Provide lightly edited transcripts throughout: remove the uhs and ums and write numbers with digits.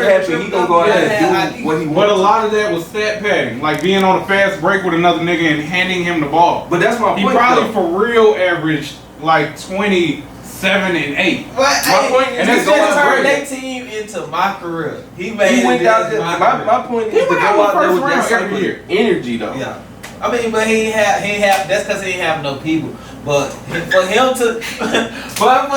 happen, he gonna go out and do what he wants. But a lot of that was stat padding, like being on a fast break with another nigga and handing him the ball. But that's my point. He probably for real averaged like 27 and 8. My point is, and that's just turned their team into my career. He went out there. My point is, to go out there with that every year energy though. Yeah. I mean, but he ain't have. That's because he ain't have no people. But for him to, but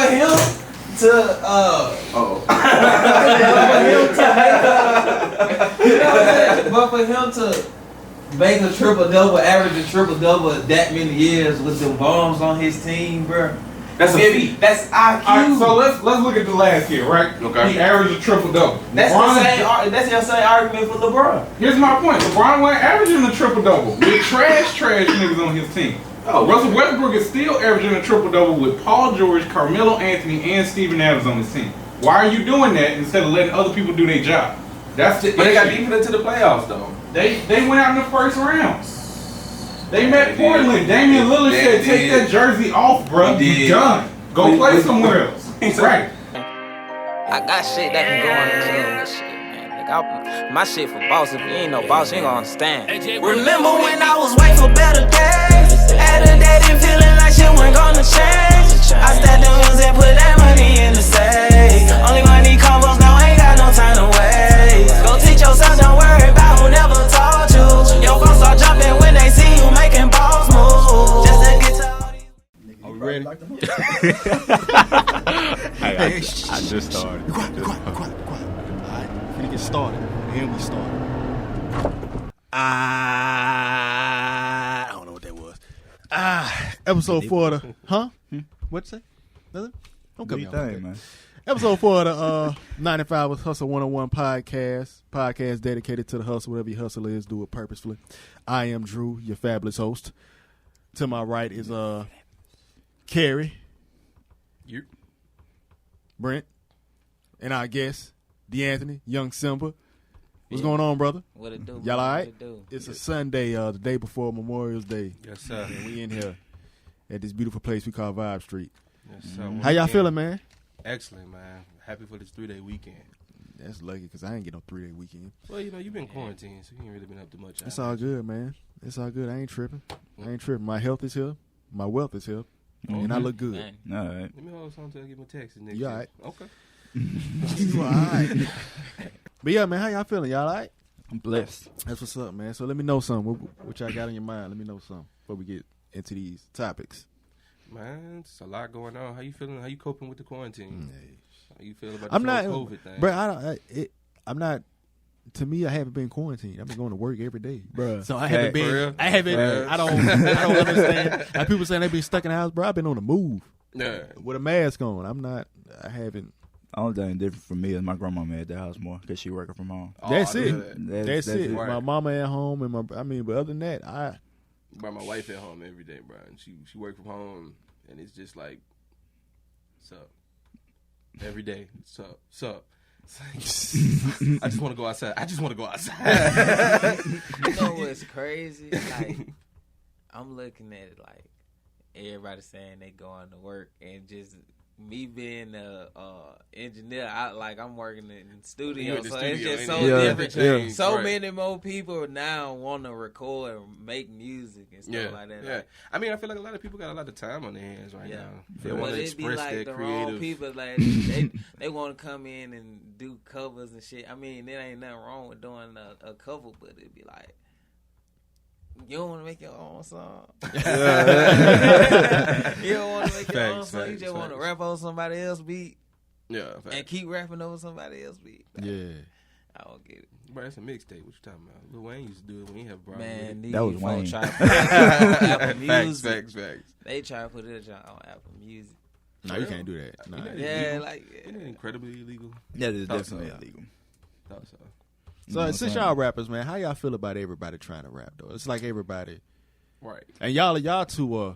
for him to make a triple double, average a triple double that many years with the bombs on his team, bro. That's a feat. That's IQ. All right, so let's look at the last year, right? Okay. He averaged a triple double. That's the same argument for LeBron. Here's my point. LeBron wasn't averaging a triple double with trash niggas on his team. Russell Westbrook is still averaging a triple double with Paul George, Carmelo Anthony, and Steven Adams on his team. Why are you doing that instead of letting other people do their job? That's the But they got deep into the playoffs though. They went out in the first round. They met Portland. Damian Lillard said, "Take that jersey off, bro. You done. Go play somewhere else." Right. I got shit that can go on the club. Shit, man. Like, my shit for boss. If you ain't no boss, you ain't gonna understand. Remember when I was waiting for better days? At a dating feeling like shit wasn't gonna change. I stacked the wheels and put that money in the safe. Only money combos now, ain't got no time to waste. Go teach yourself, don't worry about who never taught you. Your folks start jumping when they see you making boss moves. Just to get to all these. Are we ready? I just started. Quiet. Alright, we get started. And we started. I don't know what that was. Episode 4 of the... Huh? What'd you say? Nothing? Don't cut me off. Man. Episode 4 of the 95 was Hustle 101 podcast dedicated to the hustle. Whatever your hustle is, do it purposefully. I am Drew, your fabulous host. To my right is Carrie, Brent, and our guest, DeAnthony, Young Symba. What's going on, brother? What it do? Y'all all right? What it do? It's a Sunday, the day before Memorial Day. Yes, sir. And we in here at this beautiful place we call Vibe Street. Yes, sir. How y'all feeling, man? Excellent, man. Happy for this 3-day weekend. That's lucky because I ain't get no 3-day weekend. Well, you know, you've been quarantined, so you ain't really been up to much. It's all good, man. It's all good. I ain't tripping. My health is here. My wealth is here. And I look good. Man. All right. Let me hold something till I get my taxes next You year. all right? Okay. You all right. But yeah, man, how y'all feeling? Y'all all right? I'm blessed. That's what's up, man. So let me know something. What y'all got on your mind? Let me know something before we get into these topics. Man, it's a lot going on. How you feeling? How you coping with the quarantine? How you feel about the COVID thing? Bro, I'm not. To me, I haven't been quarantined. I've been going to work every day, bro. So I haven't been. I haven't. I don't understand. Like people saying they been stuck in the house, bro. I've been on the move. Yeah. With a mask on. I'm not. I haven't. Only thing different for me is my grandmama at the house more because she working from home. That's it. That's it. Right. My mama at home and but other than that, Bro, my wife at home every day, bro. And she work from home, and it's just like, sup. Every day, sup. I just want to go outside. You know what's crazy? Like, I'm looking at it like everybody saying they going to work, and just me being a engineer, I'm working in the studio, so it's just so different. Yeah. So many more people now want to record and make music and stuff like that. Yeah, like, I mean, I feel like a lot of people got a lot of time on their hands right now. They but want to it be express like their the creative. wrong people. Like they want to come in and do covers and shit. I mean, there ain't nothing wrong with doing a cover, but it'd be like, you don't want to make your own song. You don't want to make your own song. You just want to rap on somebody else's beat. Yeah, and keep rapping over somebody else's beat. yeah. I don't get it. Bro, that's a mixtape. What you talking about? Lil Wayne used to do it when he had brought Man, That was Wayne. Try to put it on Apple Music. Facts. They try to put it on Apple Music. No, you can't do that. No. Yeah, like Isn't it incredibly illegal? That is Thought definitely so. illegal. Thought so. So since y'all rappers, man, how y'all feel about everybody trying to rap though? It's like everybody, Right. and y'all two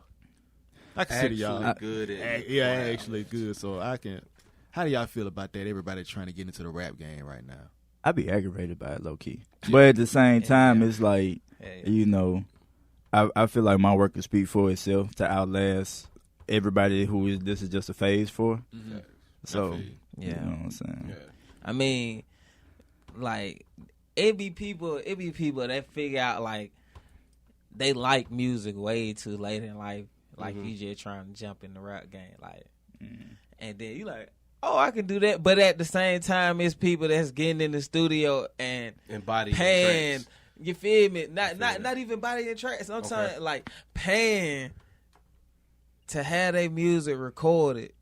I consider y'all Actually good at actually good. So I can. How do y'all feel about that? Everybody trying to get into the rap game right now. I be aggravated by it low key, but at the same time, it's like you know, I feel like my work can speak for itself to outlast everybody who this is just a phase for. Mm-hmm. So I feel you. you know what I'm saying. Yeah. I mean, like it be people that figure out like they like music way too late in life. Like you just trying to jump in the rap game, like, and then you like, oh, I can do that. But at the same time, it's people that's getting in the studio and paying. You feel me? Not even body and tracks. I'm talking like paying to have their music recorded,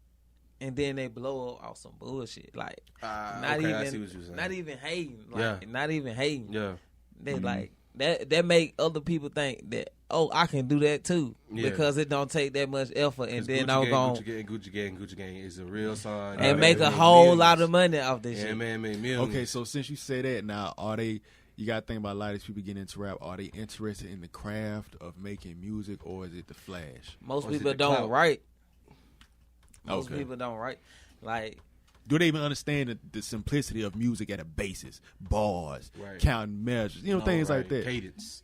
and then they blow off some bullshit. Like not even hating. Like not even hating. Yeah, they like that make other people think that, oh, I can do that too, because it don't take that much effort, and then I'm going Gucci Gang is a real song, and make a whole lot of money off this shit. Man, made millions. Okay, so since you say that, now are they? You gotta think about a lot of these people getting into rap. Are they interested in the craft of making music, or is it the flash? Most people don't write. Most people don't write. Like, do they even understand the simplicity of music at a basis? Bars, counting measures, things like that.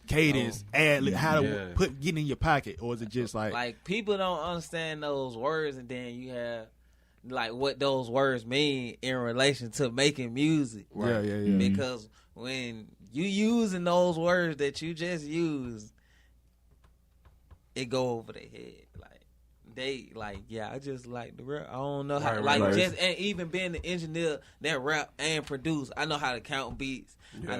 Cadence, ad-lib, how to get in your pocket, or is it just like people don't understand those words, and then you have like what those words mean in relation to making music. Right. Yeah. Because when you using those words that you just used, it go over their head. They I just like the rap. I don't know how just and even being the engineer that rap and produce, I know how to count beats. Yeah.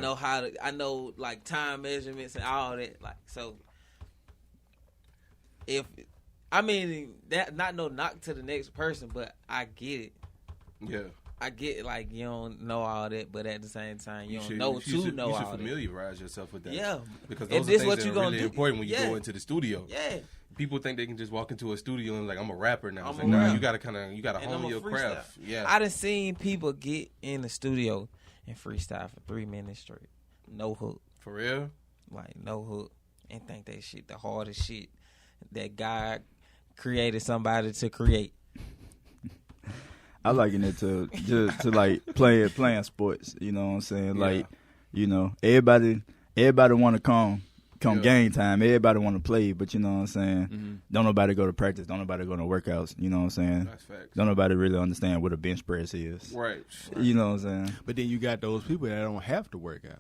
I know like time measurements and all that. Like, so that not no knock to the next person, but I get it. Yeah. I get it, like, you don't know all that, but at the same time, you don't know all that. You should familiarize yourself with that. Yeah. Because those are things that are really important when you go into the studio. Yeah. People think they can just walk into a studio and like, I'm a rapper now. It's like, nah, you gotta hone your craft. Yeah. I done seen people get in the studio and freestyle for 3 minutes straight. No hook. For real? Like, no hook. And think that shit the hardest shit that God created somebody to create. I liken it to like playing sports. You know what I'm saying? Like, everybody want to come game time. Everybody want to play, but you know what I'm saying? Mm-hmm. Don't nobody go to practice. Don't nobody go to workouts. You know what I'm saying? That's facts. Don't nobody really understand what a bench press is. Right. You know what I'm saying? But then you got those people that don't have to work out.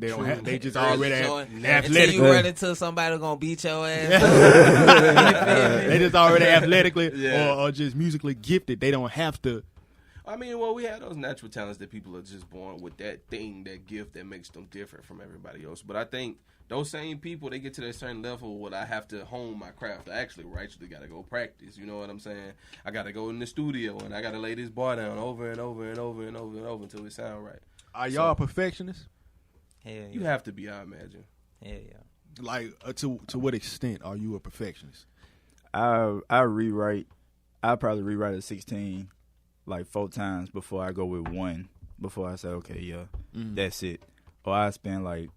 They don't have. They just already athletic. Until you run into somebody gonna beat your ass. They just already athletically or just musically gifted. They don't have to. I mean, well, we have those natural talents that people are just born with, that thing, that gift that makes them different from everybody else. But I think those same people, they get to that certain level where I have to hone my craft. I actually got to go practice. You know what I'm saying? I got to go in the studio and I got to lay this bar down over and over and over and over and over until it sound right. Are y'all perfectionists? Hell yeah. You have to be, I imagine. Hell yeah. Like, to what extent are you a perfectionist? I rewrite. I probably rewrite a 16 like 4 times before I go with one. Before I say, okay, that's it. Or I spend like,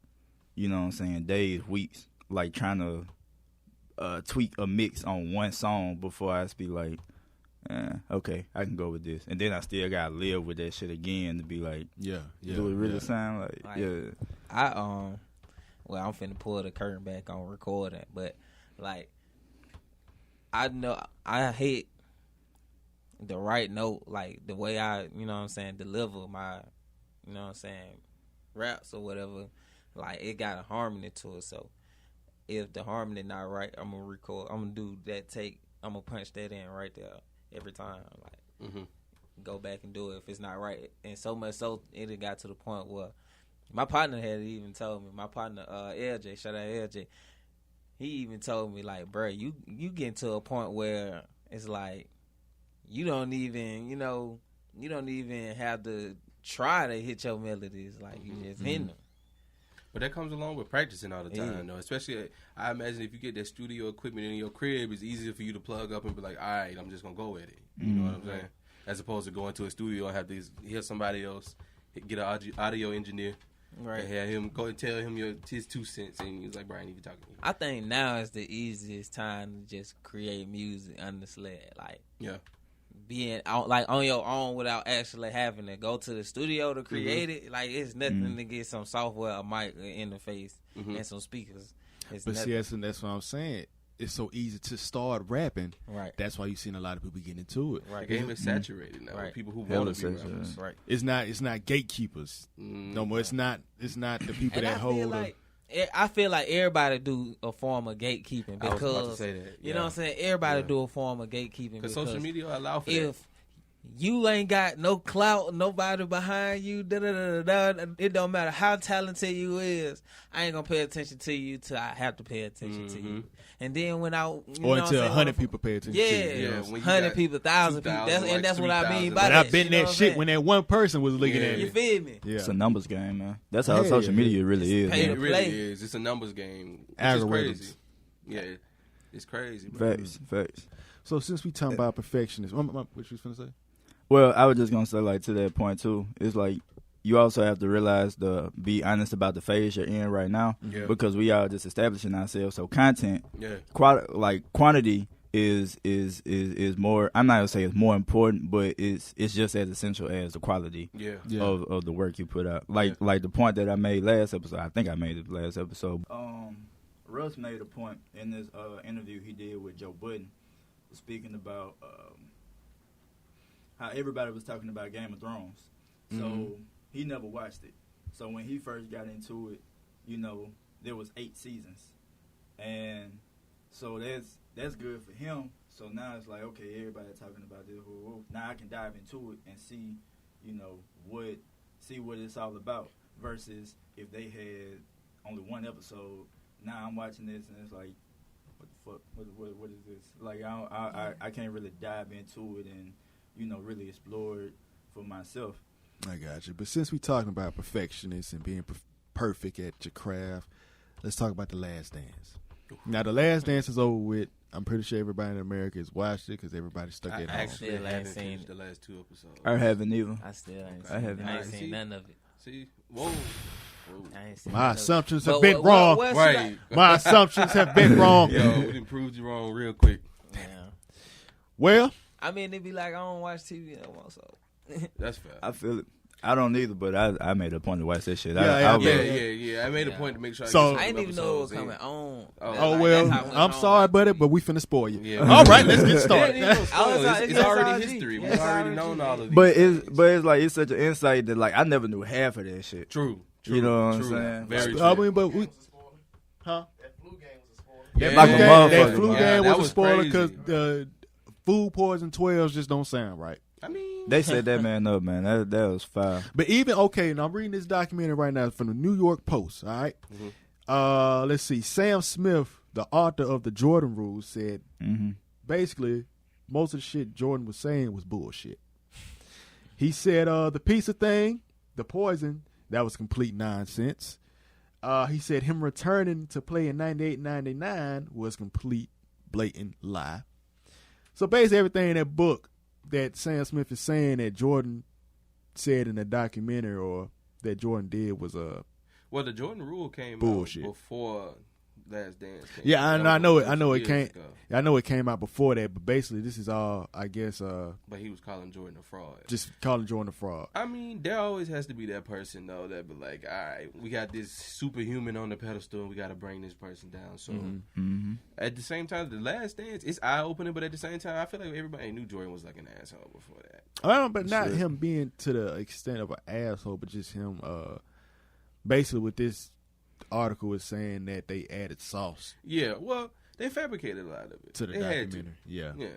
you know what I'm saying, days, weeks, like trying to tweak a mix on one song before I be like, okay, I can go with this. And then I still gotta live with that shit again to be like, do it really sound like I'm finna pull the curtain back on recording, but like, I know I hit the right note, like the way I, you know what I'm saying, deliver my, you know what I'm saying, raps or whatever, like it got a harmony to it. So if the harmony not right, I'm gonna record, I'm gonna do that take, I'm gonna punch that in right there every time, like go back and do it if it's not right. And so much so it got to the point where my partner had even told me, my partner LJ, shout out LJ, he even told me like, bro, you getting to a point where it's like you don't even have to try to hit your melodies, like you just hitting them. But that comes along with practicing all the time, though. Especially, I imagine if you get that studio equipment in your crib, it's easier for you to plug up and be like, all right, I'm just going to go with it. You know what I'm saying? As opposed to going to a studio and have to hear somebody else, get an audio engineer, and have him go and tell him his 2 cents, and he's like, Brian, you can talk to me. I think now is the easiest time to just create music under the sled. Like, being on your own without actually having to go to the studio to create it. Like, it's nothing to get some software, a mic, an interface, and some speakers. But see, that's what I'm saying. it's so easy to start rapping. Right. That's why you've seen a lot of people getting into it. Right. The game is saturated now. Right. People who Hella want to be saturated. rappers. Right. It's not gatekeepers no more. It's not the people And that hold. I feel like everybody do a form of gatekeeping I was because about to say that. you know what I'm saying. Everybody do a form of gatekeeping Because social media allow for that. if you ain't got no clout, nobody behind you, it don't matter how talented you is. I ain't gonna pay attention to you till I have to pay attention to you. And then when or until 100 people pay attention to you. Yeah, when you 100 got people, 1,000 people. 2,000, That's what I mean by But that. I've been you know that what I'm shit saying? when that one person was looking at You me. feel me? Yeah. It's a numbers game, man. That's how Hell social yeah. media really is. Pay Man. It really play. is. It's a numbers game. Which is Algorithms. crazy. Yeah, it's crazy, bro. Facts. So since we talking about perfectionists, what you was finna say? Well, I was just gonna say, like, to that point too. It's like you also have to realize be honest about the phase you're in right now, because we are just establishing ourselves. So content, quantity is more. I'm not gonna say it's more important, but it's just as essential as the quality of the work you put out. Like the point that I made last episode. I think I made it last episode. Russ made a point in this interview he did with Joe Budden, speaking about how everybody was talking about Game of Thrones. So he never watched it. So when he first got into it, there was 8 seasons. And so that's good for him. So now it's like, okay, everybody talking about this. Now I can dive into it and see, what it's all about. Versus if they had only one episode, now I'm watching this and it's like, what the fuck? What is this? Like I can't really dive into it and really explore it for myself. I got you. But since we talking about perfectionists and being perfect at your craft, let's talk about The Last Dance. Now, The Last Dance is over with. I'm pretty sure everybody in America has watched it because everybody's stuck at home. I actually Still ain't haven't seen finished the last 2 episodes. I haven't either. I still ain't I haven't. I ain't seen none of it. See? Whoa. I ain't seen My none of it. assumptions have But been wrong. what should Right. My assumptions have been wrong. Yo, we done proved you wrong real quick. Yeah. Well, I mean, it be like I don't watch TV no more, so. That's fair. I feel it. I don't either, but I made a point to watch that shit. Yeah, Yeah. I made a point to make sure. So- I didn't even know it was coming on. oh well, I'm sorry, buddy, but we finna spoil you. Yeah. All right, let's get started. It's it's already SRG. history. We've It's already SRG. known all of these. But it's like it's such an insight that like I never knew half of that shit. True. You know what I'm True. saying? Very true. I mean, but we, huh? Yeah. Like a That motherfucker, flu man. game that was a was spoiler crazy. because food poison 12s just don't sound right. I mean, They set that man up, man. That was fire. But even and I'm reading this documentary right now from the New York Post. All right, let's see. Sam Smith, the author of the Jordan Rules, said basically most of the shit Jordan was saying was bullshit. He said the pizza thing, the poison, that was complete nonsense. He said him returning to play in 98-99 was complete blatant lie. So basically everything in that book that Sam Smith is saying that Jordan said in the documentary or that Jordan did was well, the Jordan Rule came bullshit. out before Last Dance came yeah, out. I know it. I know it Years came. ago. I know it came out before that, but basically this is all, I guess, But he was calling Jordan a fraud. just calling Jordan a fraud. I mean, there always has to be that person though that be like, all right, we got this superhuman on the pedestal, and we got to bring this person down. So at the same time, the Last Dance, it's eye opening, but at the same time, I feel like everybody knew Jordan was like an asshole before that. But not him being to the extent of an asshole, but just him. Basically, with this article is saying that they added sauce Yeah, well, they fabricated a lot of it to the They had documentary. Yeah, Yeah.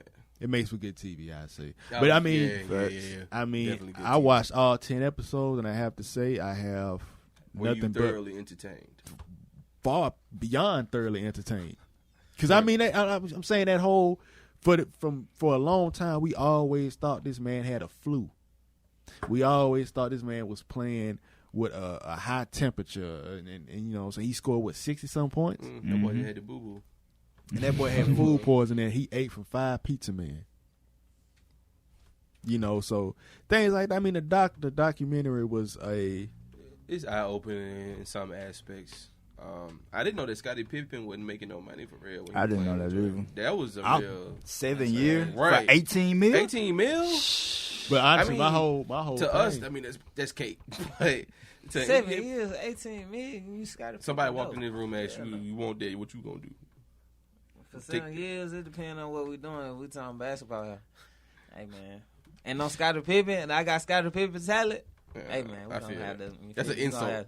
it makes for good TV, I say. Oh, But I mean, yeah. I mean, Definitely good I TV. watched all 10 episodes, and I have to say, I have Were you nothing but thoroughly entertained? far beyond thoroughly entertained. Because I mean, I'm saying that whole for a long time, we always thought this man had a flu. We always thought this man was playing with a high temperature, and so he scored 60-some points, That boy had the boo boo. and that boy had food poisoning. And he ate from 5 pizza men. So things like that. I mean, the documentary was It's eye opening in some aspects. I didn't know that Scottie Pippen wasn't making no money for real. When he I didn't played know with that Jordan. either. That was a real 7 years Right. for 18 mil. 18 mil. But honestly, I my mean, whole to thing, us, I mean that's cake. But to 7 him, years, 18 million. You just got somebody walked in this room and asked you, "You want that? What you gonna do?" For some years, it depends on what we doing. We talking basketball here. Hey, man. And on Scottie Pippen, and I got Scottie Pippen salad. Hey, man, we gonna have to. That's an insult.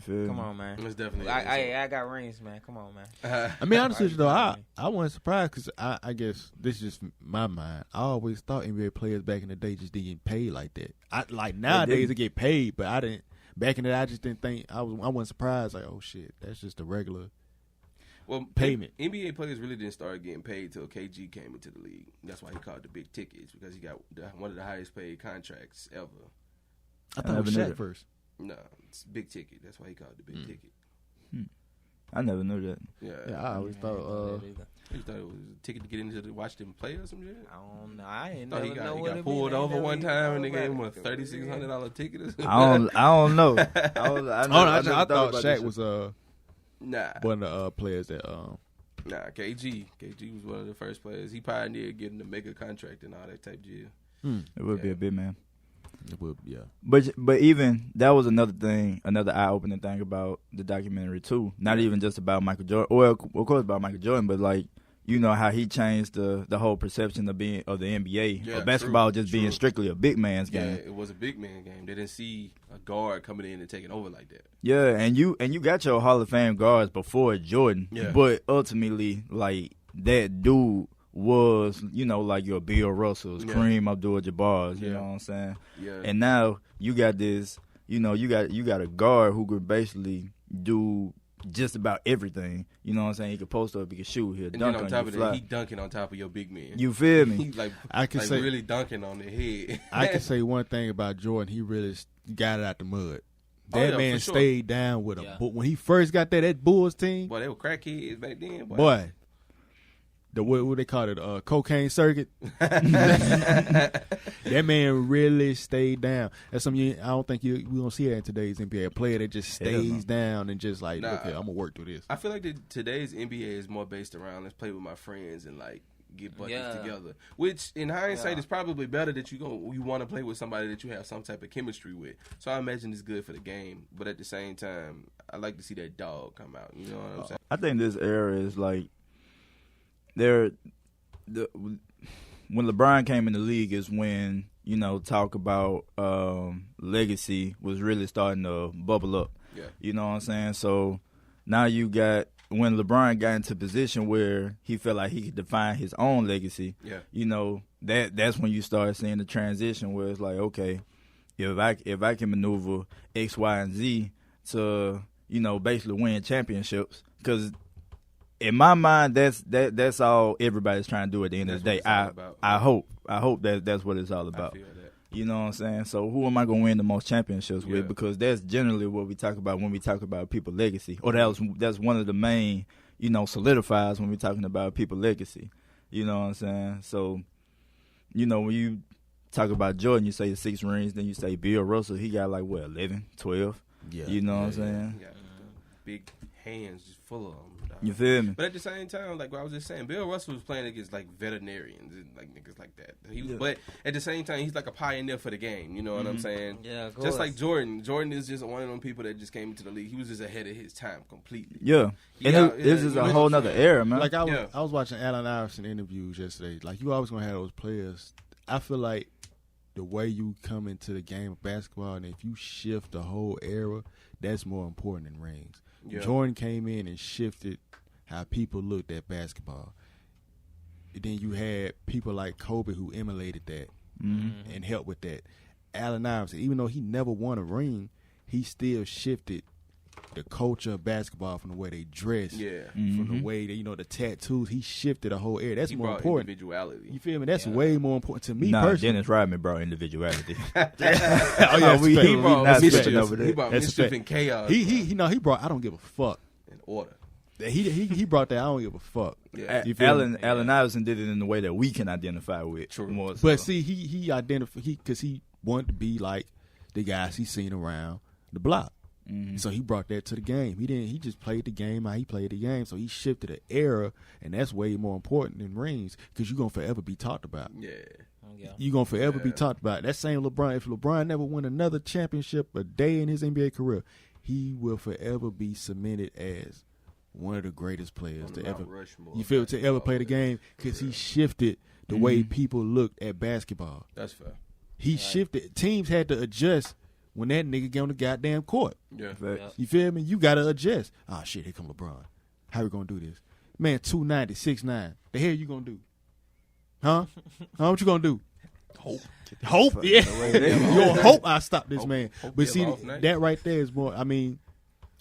Come on, man. That's definitely I got rings, man. Come on, man. I mean, honestly, though, I wasn't surprised because I guess this is just my mind. I always thought NBA players back in the day just didn't get paid like that. Like nowadays they get paid, but I didn't. Back in the day, I just didn't think I wasn't surprised. Like, oh shit, that's just a regular. Well, payment. NBA players really didn't start getting paid till KG came into the league. That's why he called the big tickets because he got one of the highest paid contracts ever. I thought it was Shaq first. No, it's big ticket. That's why he called it the big ticket. I never knew that. Yeah, I always thought. You thought it was a ticket to get into to watch them play or some shit? I don't know. I ain't Thought never know he what got it pulled mean. over one time and they gave him a $3,600 ticket or something. I don't know. I thought Shaq was one of the players that Nah, KG was one of the first players. He pioneered getting the mega contract and all that type deal. It would be a big man. It would, yeah. But even that was another thing, another eye-opening thing about the documentary too. Not even just about Michael Jordan. Well, of course about Michael Jordan, but like you know how he changed the whole perception of the NBA of basketball just being strictly a big man's game. Yeah, it was a big man game. They didn't see a guard coming in and taking over like that. Yeah, and you got your Hall of Fame guards before Jordan, but ultimately like that dude was, you know, like your Bill Russells, Kareem Abdul-Jabbar's, you know what I'm saying? Yeah. And now you got this, you know, you got a guard who could basically do just about everything. You know what I'm saying? He could post up, he could shoot, he'll dunk on top you, of that, he dunking on top of your big man. You feel me? He I can say really dunking on the head. I can say one thing about Jordan, he really got it out the mud. That man stayed down with him. But when he first got that Bulls team, boy, they were crackheads back then. Boy. What they call it, cocaine circuit. That man really stayed down. That's something I don't think we don't see that in today's NBA. A player that just stays down and just like, okay, I'm gonna work through this. I feel like today's NBA is more based around let's play with my friends and like get buckets together. Which in hindsight is probably better that you want to play with somebody that you have some type of chemistry with. So I imagine it's good for the game. But at the same time, I like to see that dog come out. You know what I'm saying? I think this era is like. When LeBron came in the league is when, you know, talk about legacy was really starting to bubble up. Yeah. You know what I'm saying? So now you got, when LeBron got into position where he felt like he could define his own legacy, you know, that's when you start seeing the transition where it's like, okay, if I can maneuver X, Y, and Z to, you know, basically win championships, because in my mind, that's all everybody's trying to do at the end of the day. I hope that's what it's all about. I feel that. You know what I'm saying? So who am I going to win the most championships with? Because that's generally what we talk about when we talk about people's legacy. Or that's one of the main, you know, solidifiers when we're talking about people's legacy. You know what I'm saying? So, you know, when you talk about Jordan, you say the 6 rings, then you say Bill Russell, he got like, what, 11, 12? Yeah. You know what I'm saying? He got big hands just full of them. You feel me? But at the same time, like what I was just saying, Bill Russell was playing against like veterinarians and like niggas like that. But at the same time, he's like a pioneer for the game. You know what I'm saying? Yeah, of course. Just like Jordan. Jordan is just one of them people that just came into the league. He was just ahead of his time completely. Yeah. This is a whole nother era, man. Like I was watching Allen Iverson interviews yesterday. Like you always gonna have those players. I feel like the way you come into the game of basketball, and if you shift the whole era, that's more important than rings. Yeah. Jordan came in and shifted how people looked at basketball. And then you had people like Kobe who emulated that and helped with that. Allen Iverson, even though he never won a ring, he still shifted the culture of basketball from the way they dress, from the way they, the tattoos. He shifted the whole area. That's more important. Individuality. You feel me? That's way more important to me personally. Dennis Rodman brought individuality. Oh yeah, he brought mischief and chaos. He brought I don't give a fuck. In order. He brought that I don't give a fuck. Yeah. Allen Iverson did it in the way that we can identify with. True. More so. But see, he identified because he wanted to be like the guys he seen around the block. Mm-hmm. So he brought that to the game. He just played the game how he played the game. So he shifted an era, and that's way more important than rings because you're gonna forever be talked about. Yeah. You're gonna forever be talked about. That same LeBron. If LeBron never won another championship a day in his NBA career, he will forever be cemented as one of the greatest players to ever. Rushmore, You feel to ever play the game because he shifted the way people looked at basketball. That's fair. He shifted. Teams had to adjust when that nigga get on the goddamn court. Yeah. You feel me? You gotta adjust. Oh shit, here come LeBron. How we gonna do this? Man, 290, 6'9". The hell you gonna do? Huh? What you gonna do? Hope. Yeah. You gonna hope I stop this man. But see, that right there is more. I mean,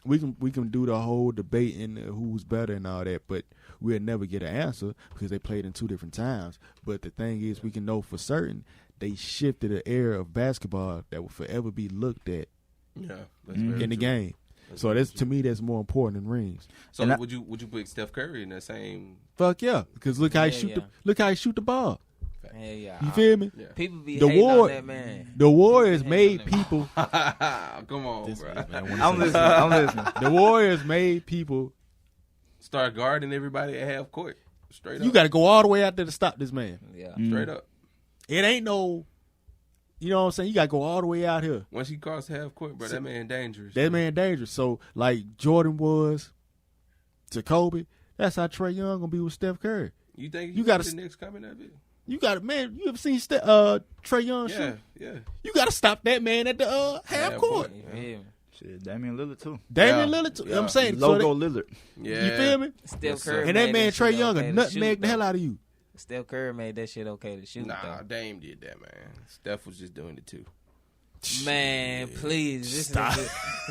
we can do the whole debate in who's better and all that, but we'll never get an answer because they played in two different times. But the thing is, we can know for certain they shifted an era of basketball that will forever be looked at in the game. So that's to me, that's more important than rings. So would you put Steph Curry in that same? Fuck yeah, because look how he shoot the ball. Hell yeah. You feel me? Yeah. People be hating on that man. The Warriors made people. Come on, bro. I'm listening. The Warriors made people start guarding everybody at half court. Straight up. You got to go all the way out there to stop this man. Yeah. Straight up. It ain't no. You know what I'm saying? You got to go all the way out here. Once he crossed half court, bro, that man dangerous. That man dangerous. So, like Jordan was to Kobe, that's how Trae Young going to be with Steph Curry. You think you got the next coming of it? You got to, man, you ever seen Trae Young shoot? Yeah. You got to stop that man at the half court. Yeah. Shit, Damian Lillard too. Lillard too. Yeah. I'm saying. Logo Lillard. Yeah. You feel me? Steph Curry. And that man Trae Young a nutmeg the hell out of you. Steph Curry made that shit okay to shoot. Nah, Dame did that, man. Steph was just doing it too. Man, please. Stop.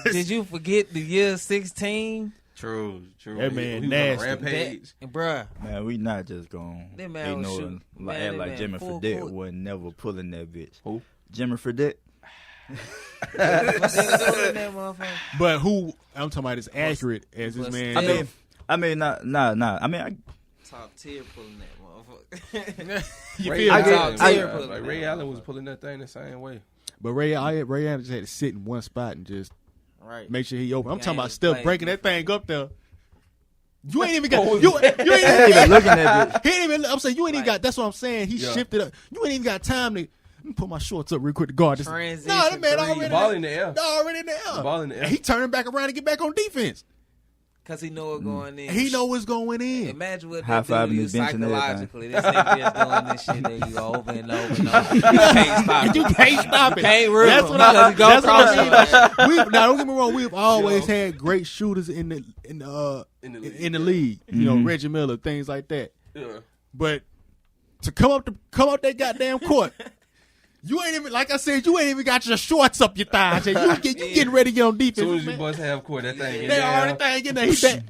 Did you forget the year 16? True. That man he nasty. was on a rampage. Bruh. Man, we not just gonna That man was ignore shooting. like Man, act like that Jimmy man full Fredette court. wasn't never pulling that bitch. Who? Jimmy Fredette. But who I'm talking about is accurate as this man. I mean, nah. I mean, top tier pulling that motherfucker. You Ray feel me? Allen, like Ray Allen was pulling that thing the same way. But Ray Allen just had to sit in one spot and just Right. make sure he open. I'm talking Game about is Steph played. breaking that thing up there. You ain't even got. You ain't even looking at it. He ain't even. I'm saying you ain't even Right. got. That's what I'm saying. He Yeah. shifted up. You ain't even got time to. Let me put my shorts up real quick to guard this. Transition Nah, that man three. already The ball in the air. already in the air. The ball in the air. And he turning back around to get back on defense. Because he know what's going in. He know what's going in. Imagine what High they do fiving to you his bench and psychologically. This nigga just doing this shit that you over and over and over. You can't stop it. You can't stop it. Can't rule That's him what I. because he go That's what I cross mean. you. Now don't get me wrong. We've always had great shooters in the league. You know, Reggie Miller, things like that. Yeah. But to come up that goddamn court, you ain't even, like I said, you ain't even got your shorts up your thighs. You getting ready to get on defense. As soon as you man. bust half court, that thing. They already thing in there. He back.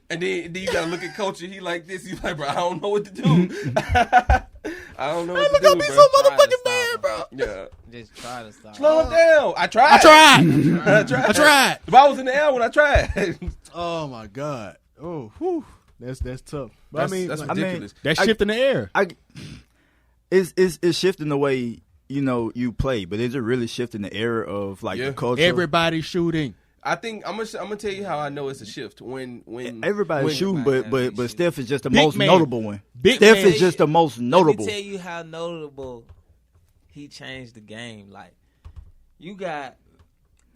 And then you gotta look at coach and he like this. He's like, bro, I don't know what to do. I don't know what to Look do, up, be bro. so motherfucking mad, bro. Yeah. Just try to stop. Slow him down. I tried. I tried. The ball was in the air when I tried. Oh my god. Oh, whew. That's tough. But That's like, ridiculous. that shift in the air. It's shifting the way you play, but is it really shifting the era of like the culture? Everybody shooting. I think I'm gonna tell you how I know it's a shift when Everybody's shooting, but Steph is just the Big most man. notable one. Big Steph man. is just the most notable. Let me tell you how notable he changed the game. Like, you got,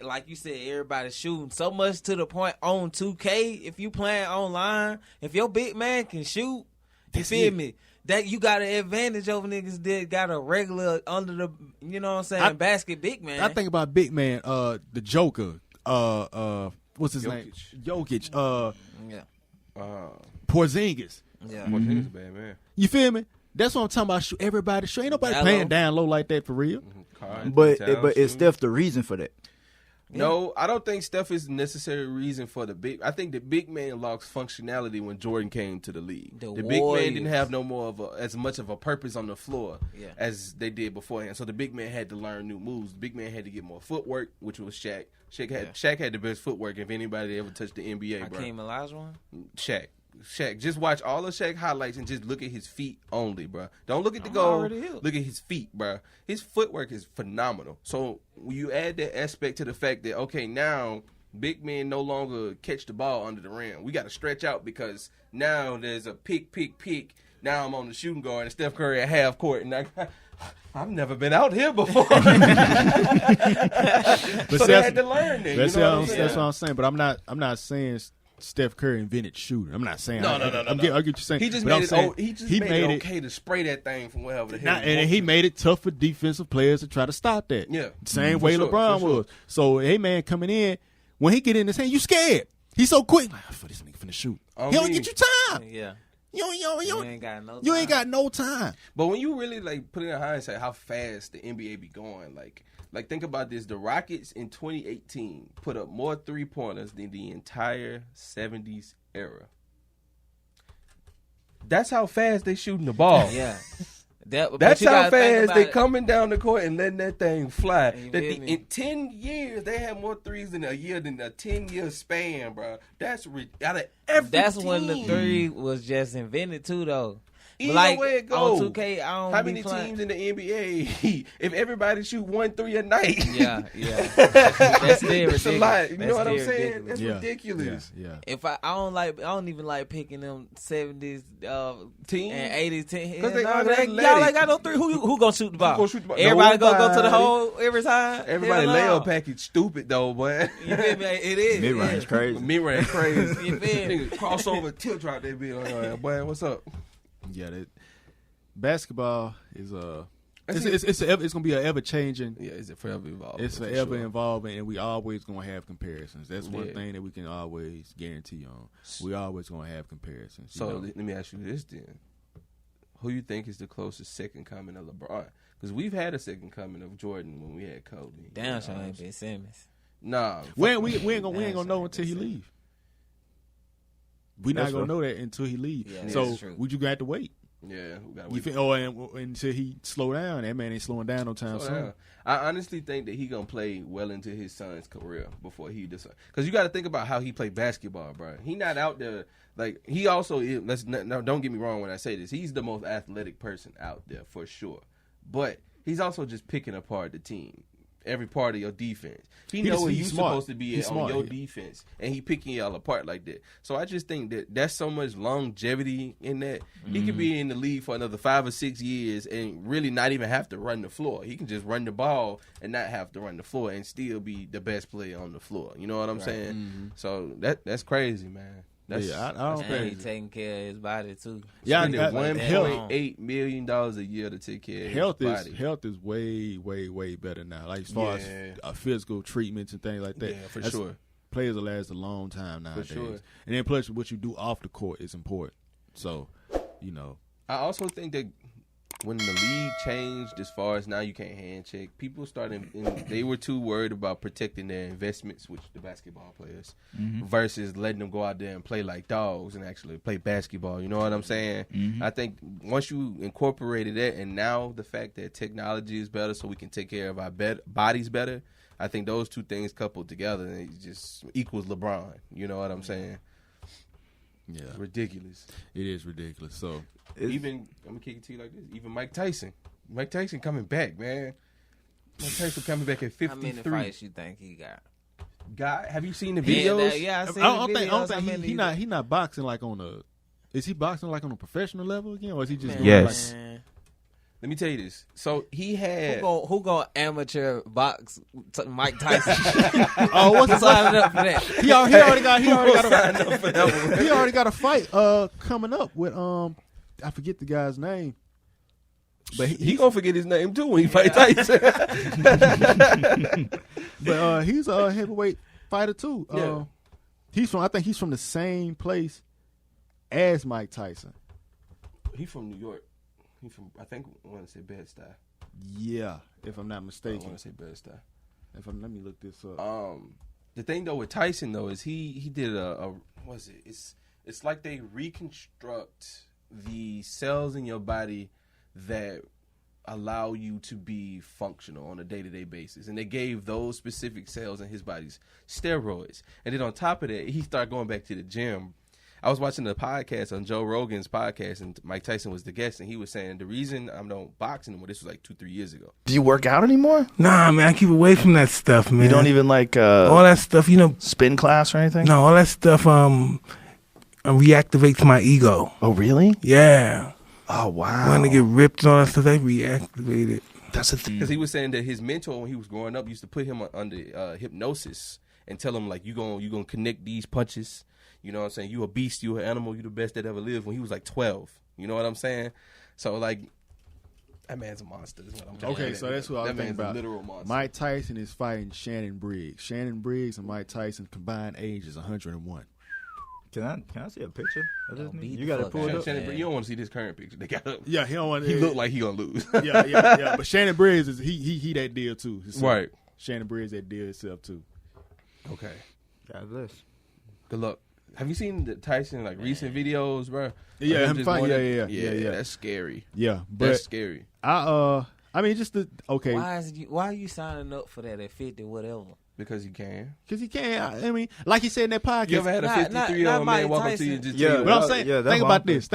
like you said, everybody shooting so much to the point on 2K. If you playing online, if your big man can shoot, you feel me? That you got an advantage over niggas that got a regular under the, you know what I'm saying, basket big man. I think about big man, the Joker. What's his name? Jokic. Yeah. Porzingis. Yeah. He's a bad man. You feel me? That's what I'm talking about. Everybody shoot. Ain't nobody playing down low like that for real. But is Steph the reason for that? No, I don't think Steph is the necessary reason for the big. I think the big man lost functionality when Jordan came to the league. The big man didn't have no more of as much of a purpose on the floor as they did beforehand. So the big man had to learn new moves. The big man had to get more footwork, which was Shaq. Shaq had the best footwork if anybody ever touched the NBA, bro. Hakeem Olajuwon? Shaq. Just watch all the Shaq highlights and just look at his feet only, bro. Don't look at the goal. Look at his feet, bro. His footwork is phenomenal. So when you add that aspect to the fact that, okay, now big men no longer catch the ball under the rim. We got to stretch out because now there's a pick. Now I'm on the shooting guard and Steph Curry at half court. And I've never been out here before. So they had to learn that. That's what I'm saying. But I'm not saying Steph Curry invented shooting. I'm not saying. No. I get what you're saying. He just but made it okay to spray that thing from wherever the hell. And he made it tough for defensive players to try to stop that. Yeah. Same way LeBron was. So, hey, man, coming in, when he get in his hand, you scared. He's so quick. Like, for this nigga finna shoot. He don't get you time. Yeah. You ain't got no time. You ain't got no time. But when you really like put it in hindsight, how fast the NBA be going, like think about this: the Rockets in 2018 put up more 3-pointers than the entire 70s era. That's how fast they shooting the ball. Yeah. That's how fast they coming down the court and letting that thing fly. In 10 years, they had more threes in a year than a 10-year span, bro. That's out of every That's team. when the three was just invented too, though. Either like, way it goes. On 2K, I don't How be many playing. teams in the NBA, if everybody shoot 1 3 a night? Yeah. That's still ridiculous. It's a lot. You That's know what I'm still saying? ridiculous. That's ridiculous. Yeah. If I don't even like picking them 70s Team? and 80s teams. 'Cause they y'all unathletic. ain't got no three. Who gonna shoot the ball? Who gonna shoot the ball? Everybody go to the Nobody. hole every time. Everybody Hell no. layup package stupid though, boy. You feel me? It is. Mid-range crazy. Mid-range crazy. You feel me? Nigga, crossover tilt drop that bitch on your ass. Boy, what's up? Yeah, basketball is it's gonna be an ever changing. Yeah, it's forever evolving. It's for forever sure. evolving, and we always gonna have comparisons. That's one Yeah. thing that we can always guarantee on. We always gonna have comparisons. you So know? let me ask you this then: who you think is the closest second coming of LeBron? Because we've had a second coming of Jordan when we had Kobe. Damn, sure ain't Ben Simmons. Nah, we ain't gonna know until he leave. We not That's gonna right. know that until he leave. Yeah, so that's true. would you have to wait? Yeah, we gotta You wait. feel, until he slow down. That man ain't slowing down no time Slow soon. down. I honestly think that he gonna play well into his son's career before he decides. Because you got to think about how he played basketball, bro. He not out there like he also is. No, don't get me wrong when I say this. He's the most athletic person out there for sure. But he's also just picking apart the team. Every part of your defense. He know where you supposed to be on your defense, and he picking y'all apart like that. So I just think that that's so much longevity in that. He could be in the league for another 5 or 6 years and really not even have to run the floor. He can just run the ball and not have to run the floor and still be the best player on the floor. You know what I'm saying? Mm-hmm. So that's crazy, man. That's, I don't And he think. taking care of his body too. Yeah, spending health- $1.8 million a year to take care of Health his is body. health is way better now. Like as far as physical treatments and things like that. Yeah, for sure. Players will last a long time nowadays. sure. And then plus what you do off the court is important. So, you know. I also think that when the league changed as far as now you can't hand check, people started, they were too worried about protecting their investments, which the basketball players, versus letting them go out there and play like dogs and actually play basketball. You know what I'm saying? I think once you incorporated that, and now the fact that technology is better so we can take care of our bodies better, I think those two things coupled together, it just equals LeBron. You know what I'm saying? Yeah. It's ridiculous. It is ridiculous. So Even I'm gonna kick it to you like this. Even Mike Tyson coming back, man. Mike Tyson coming back at 53. How many fights you think he got? God, have you seen the Yeah, videos? yeah, I I seen don't the think videos. he not boxing like on a. Is he boxing like on a professional level again, or is he just Man, doing Yes. man. Let me tell you this. So he had. Who gonna amateur box Mike Tyson? like, oh, what's the Sign it up for that. he already got Sign up for that one. he already got a fight coming up with I forget the guy's name, but He gonna forget his name too when he fight Tyson. but he's a heavyweight fighter too. Yeah. I think he's from the same place as Mike Tyson. He from New York. He from I want to say Bed-Stuy. Yeah, if I'm not I mistaken. want to say Bed-Stuy. Let me look this up. The thing though with Tyson though is he did a what is it? It's like they reconstruct the cells in your body that allow you to be functional on a day-to-day basis, and they gave those specific cells in his body's steroids. And then on top of that, he started going back to the gym. I was watching the podcast on Joe Rogan's podcast, and Mike Tyson was the guest, and he was saying the reason I don't box anymore. This was like 2-3 years ago. Do you work out anymore? Nah, man, I keep away from that stuff, man. You don't even like all that stuff, spin class or anything? No, all that stuff reactivates my ego. Oh, really? Yeah. Oh, wow. When they get ripped and all that stuff, they reactivate it. That's the thing. Because he was saying that his mentor, when he was growing up, used to put him under hypnosis and tell him like you gonna connect these punches. You know what I'm saying? You a beast, you an animal, you the best that ever lived when he was like 12. You know what I'm saying? So like that man's a monster is what I'm trying to say. So that's what I was thinking about. A literal monster. Mike Tyson is fighting Shannon Briggs. Shannon Briggs and Mike Tyson combined age is 101. Can I see a picture of this? beat You the got to fuck pull out it of up. Shannon Briggs, you don't want to see this current picture. They got up. Yeah, he don't want. He look like he gonna lose. yeah. But Shannon Briggs is he that deal too. Himself. Right. Shannon Briggs that deal himself too. Okay. God bless. Good luck. Have you seen the Tyson like recent videos, bro? Yeah, Like, him just fighting. going Yeah. That's scary. Yeah, but That's scary. I mean, just the okay. Why are you signing up for that at 50 whatever? Because you can. Because he can't. I mean, like he said in that podcast. You ever had a 53-year-old man walk up to you and just tell you, But I'm saying, yeah, think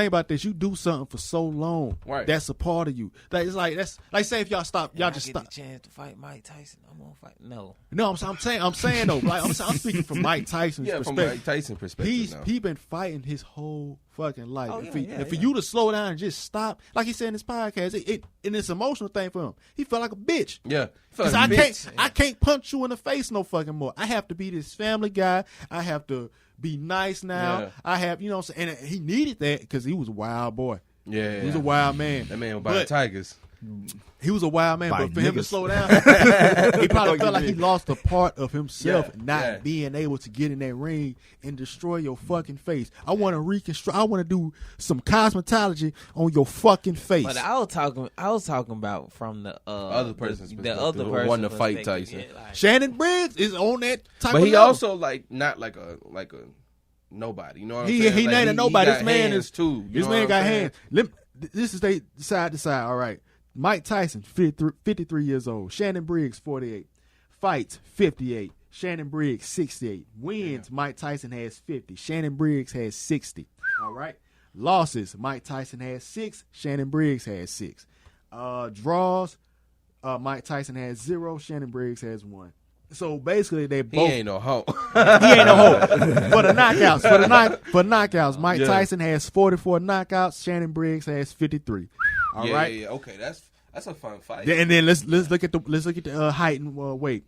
about this. You do something for so long. Right. That's a part of you. That's like say if y'all stop, y'all just get stop. the chance to fight Mike Tyson. I'm gonna fight. No, I'm saying though. Like I'm speaking from Mike Tyson's from perspective. Mike Tyson perspective. He been fighting his whole fucking life. Oh, And for you to slow down and just stop, like he said in his podcast, and it's an emotional thing for him. He felt like a bitch. Yeah. Cause I can't punch you in the face no fucking more. I have to be this family guy. I have to be nice now. Yeah. I have, you know what I'm saying? And he needed that because he was a wild boy. Yeah. He was a wild man. That man was by the Tigers. He was a wild man, By but for him to niggas. slow down, he probably felt like he lost a part of himself, being able to get in that ring and destroy your fucking face. I want to reconstruct. I want to do some cosmetology on your fucking face. but I was talking about from the Other person's the perspective. other Who person wanted to fight perspective. Tyson. Yeah, like, Shannon Briggs is on that type. But of he level. also like not like a nobody. You know what I'm He saying? ain't Like, a nobody. got This man hands is too. This man got hands. This is they side to side. All right. Mike Tyson, 53 years old. Shannon Briggs, 48. Fights, 58. Shannon Briggs, 68. Wins, Mike Tyson has 50. Shannon Briggs has 60. All right. Losses, Mike Tyson has 6. Shannon Briggs has 6. Draws, Mike Tyson has 0. Shannon Briggs has 1. So basically, they both. He ain't no hoe. He ain't no hoe. For the knockouts, for knockouts, Mike Tyson has 44 knockouts. Shannon Briggs has 53. All right. Yeah. Okay, that's a fun fight. And then let's look at the height and weight.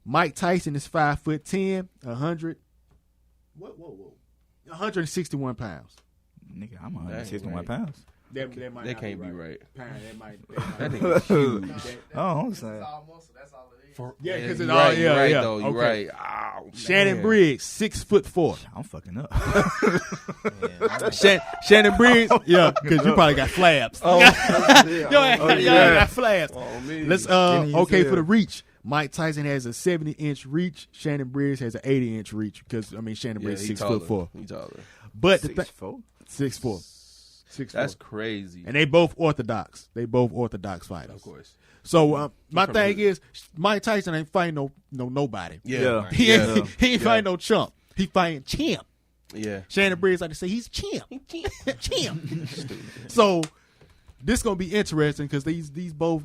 Mike Tyson is 5'10", 161 pounds. Nigga, I'm 161 pounds. That might That not can't be right. That might. That nigga's huge. Oh, I'm saying. Yeah, because it's you all right, yeah, right, yeah. though. You Okay. right. Oh, Shannon man. Briggs, 6'4". I'm fucking up. Shannon Briggs, yeah, because you probably got flabs. Oh, Y'all got flabs. Oh, man. Let's Skinny as okay hell. for the reach. Mike Tyson has a 70-inch reach. Shannon Briggs has an 80-inch reach because Shannon Briggs he 6'4". He taller. But 6'4"? 6'4". 6'4". That's crazy. And they both orthodox. They both orthodox fighters. Of course. So my thing is, Mike Tyson ain't fighting no nobody. Yeah. Yeah. He ain't fighting no chump. He fighting champ. Yeah. Shannon Briggs like to say he's champ. Champ. So this gonna be interesting because both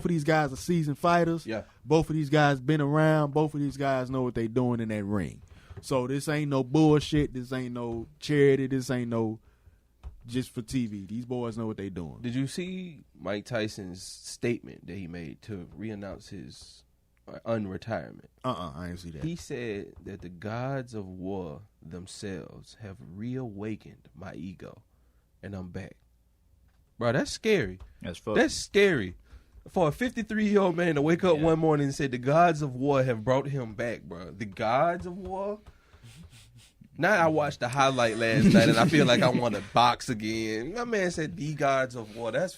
of these guys are seasoned fighters. Yeah. Both of these guys been around. Both of these guys know what they doing in that ring. So this ain't no bullshit. This ain't no charity. This ain't no just for TV. These boys know what they doing. Did you see Mike Tyson's statement that he made to re-announce his unretirement? I didn't see that. He said that the gods of war themselves have reawakened my ego, and I'm back. Bro, that's scary. That's fuck. That's scary. For a 53-year-old man to wake up one morning and say the gods of war have brought him back, bro. The gods of war? Now I watched the highlight last night and I feel like I want to box again. My man said the gods of war. That's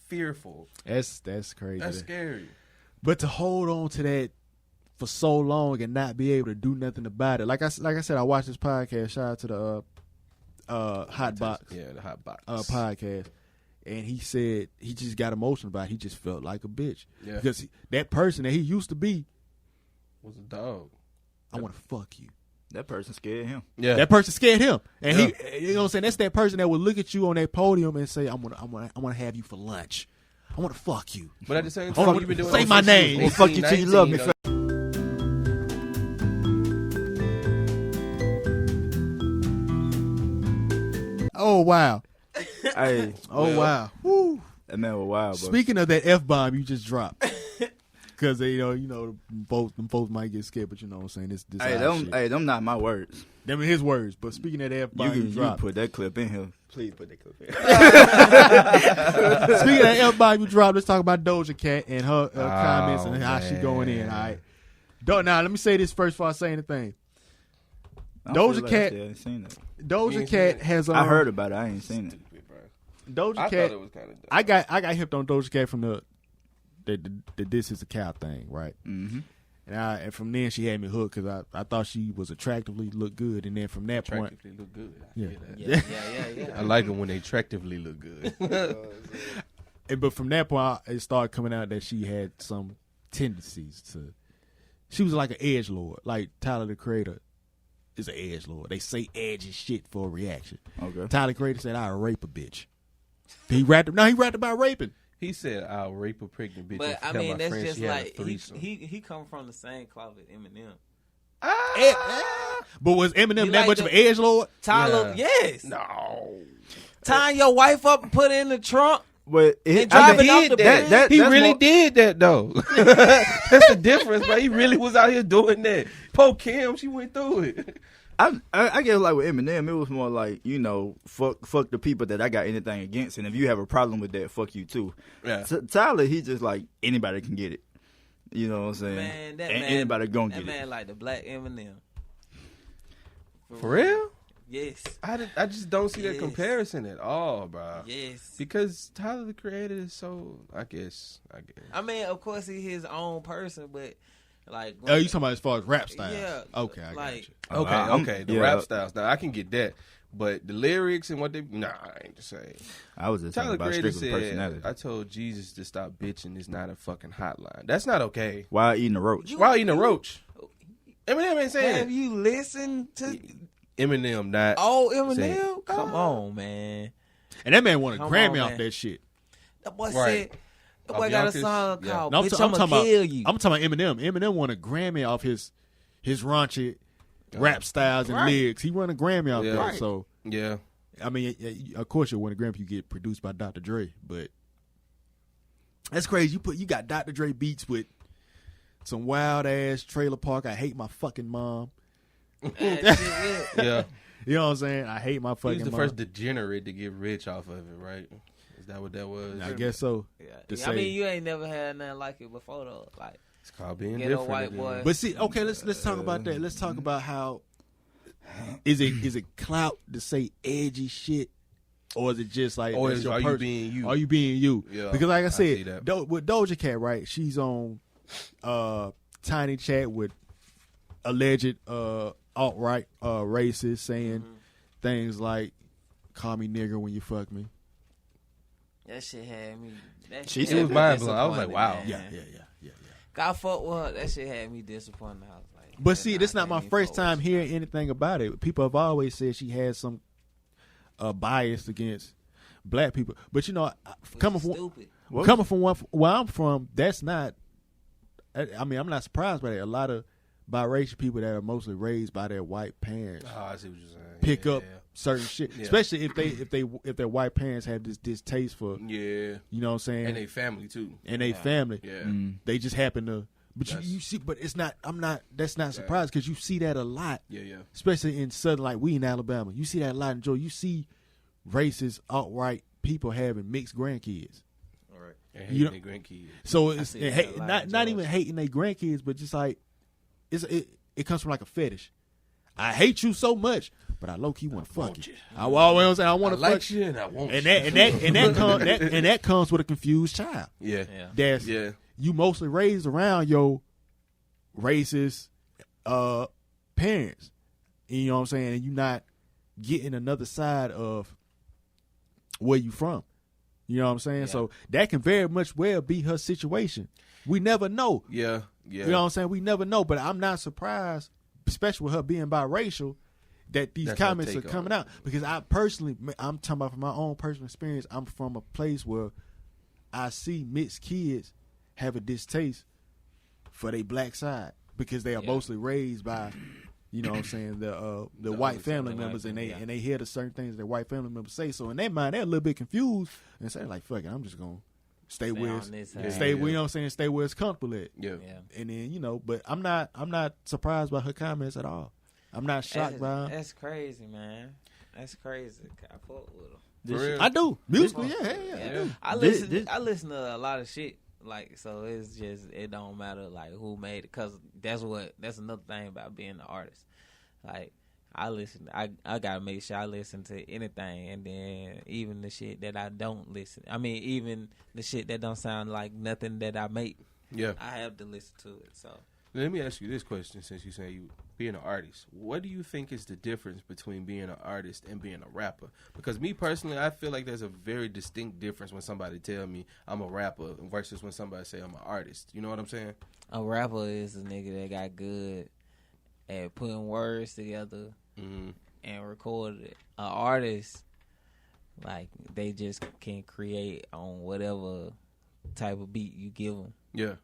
fearful. That's crazy. That's scary. But to hold on to that for so long and not be able to do nothing about it. Like I said, I watched this podcast. Shout out to the Hot Box. Yeah, the Hot Box podcast. And he said he just got emotional about it. He just felt like a bitch. Yeah. Because that person that he used to be, was a dog. I want to fuck you. That person scared him. Yeah. That person scared him. And he, you know what I'm saying? That's that person that would look at you on that podium and say, I want to have you for lunch. I want to fuck you. But at the same time, you've been doing say that my since name. you was Fuck you till you love me. 18, Oh, wow. Hey, Oh, wow. Woo. that man was wild, bro. Speaking of that F-bomb you just dropped. Because they, them folks might get scared, but you know what I'm saying. This them not my words. Them are his words. But speaking of the F-bomb, you can put that clip in here. Please put that clip in. Speaking of the F-bomb you dropped, let's talk about Doja Cat and her comments and how she going in. All right. Now let me say this first before I say anything. Doja Cat has. I heard about it. I ain't seen it. I thought it was kind of. I got hipped on Doja Cat from the "This Is a Cow" thing, right? Mm-hmm. And from then she had me hooked because I thought she was attractively looked good, and then from that point, attractively look good. Yeah. I like them when they attractively look good. But from that point, it started coming out that she had some tendencies to. She was like an edgelord, like Tyler the Creator is an edgelord. They say edgy shit for a reaction. Okay. Tyler the Creator said, "I'll rape a bitch." He rapped about raping. He said, "I'll rape a pregnant bitch." But and I mean, tell my that's friend just she had a like threesome." he come from the same cloth as Eminem. But was Eminem You that like much of an edgelord? Tyler, Yeah. yes. No. Tying your wife up and put her in the trunk. But And driving off the bed. He really did that though. That's the difference, but he really was out here doing that. Poor Kim, she went through it. I guess like with Eminem, it was more like, fuck the people that I got anything against, and if you have a problem with that, fuck you too. Yeah. Tyler, he just like anybody can get it. You know what I'm saying? Man, that and man, anybody gonna that get man it. like the black Eminem. For real? Yes. I just don't see that Yes. comparison at all, bro. Yes. Because Tyler the Creator is so, I guess. I mean, of course, he's his own person, but like. Oh, you talking about as far as rap style? Yeah. Okay, I like, got you. Okay. The rap styles. Now I can get that, but the lyrics and what they, I ain't the same. I was just talking Tyler about Creator strictly said, personality. "I told Jesus to stop bitching. It's not a fucking hotline. That's not okay. While eating a roach. While eating a roach. Eminem ain't saying have you listened to? Eminem not. Oh, saying- Eminem! Come on, man. And that man won a Come Grammy on, off man. that shit. That boy Right. said. That boy Of got a Yonkers? song Yeah. called No, "Bitch, I'ma Kill You." I'm talking about Eminem. Eminem won a Grammy off his raunchy rap styles and Right. lyrics. He won a Grammy off Yeah. that. Right. So Yeah. I mean, of course you win a Grammy if you get produced by Dr. Dre, but that's crazy. You got Dr. Dre beats with some wild ass Trailer Park. I hate my fucking mom. Yeah. You know what I'm saying? I hate my fucking He was the mom. first degenerate to get rich off of it, right? Is that what that was? I guess so. Yeah. I mean, you ain't never had nothing like it before, though. Like, It's called being Ghetto different. white boy. But see, okay, let's talk about that. Let's talk about how is it clout to say edgy shit, or is it just like Or that's is your are you person? being you? Are you being you? Yeah, because like I see said, that. with Doja Cat, right? She's on Tiny Chat with alleged alt-right racists saying things like "call me nigger when you fuck me." that shit had me. It was mind blowing. I was like, wow. Yeah. God fuck with her. That shit had me disappointed. I was like, But that's see, this is not my me first forward. time hearing anything about it. People have always said she has some bias against black people. But coming from Stupid. where I'm from, that's not. I mean, I'm not surprised by that. A lot of biracial people that are mostly raised by their white parents Oh, I see what you're saying. pick Yeah, up certain shit, especially if their white parents have this distaste for, Yeah. you know what I'm saying, And they family too. and they family. Yeah. They just happen to. But you see, but it's not. That's not surprised because you see that a lot. Yeah. Especially in southern, like we in Alabama, you see that a lot in Georgia. You see racist, outright people having mixed grandkids. All right. And You hating their grandkids. So it's see that a lot in not even Georgia. hating their grandkids, but just like it comes from like a fetish. I hate you so much, but I low key want to fuck you. I always say I want to fuck like you and I want and you. that comes with a confused child. Yeah. That's Yeah. you mostly raised around your racist parents. You know what I'm saying? And you not getting another side of where you from. You know what I'm saying? Yeah. So that can very much well be her situation. We never know. Yeah. Yeah. You know what I'm saying? We never know. But I'm not surprised, especially with her being biracial, that these That's her comments are take on coming it. out. Because I'm talking about from my own personal experience, I'm from a place where I see mixed kids have a distaste for their black side because they are mostly raised by, you know what I'm saying, the white family members, and they hear the certain things their white family members say. So in their mind, they're a little bit confused and say like, "Fuck it, I'm just gonna stay where on it's, this side. stay where, you know what I'm saying, stay where it's comfortable at. Yeah. And then, you know, but I'm not surprised by her comments at all. I'm not shocked by her. That's crazy, man. That's crazy. I fuck with her. For real? I do. Musically, yeah. I listen to a lot of shit. Like, so it's just, it don't matter like who made it, cause that's another thing about being an artist. Like, I gotta make sure I listen to anything, and then even the shit that I don't listen. I mean, even the shit that don't sound like nothing that I make. Yeah, I have to listen to it. So let me ask you this question: since you say you being an artist, what do you think is the difference between being an artist and being a rapper? Because me personally, I feel like there's a very distinct difference when somebody tell me I'm a rapper versus when somebody say I'm an artist. You know what I'm saying? A rapper is a nigga that got good at putting words together and recorded it. An artist, like, they just can create on whatever type of beat you give them. Yeah.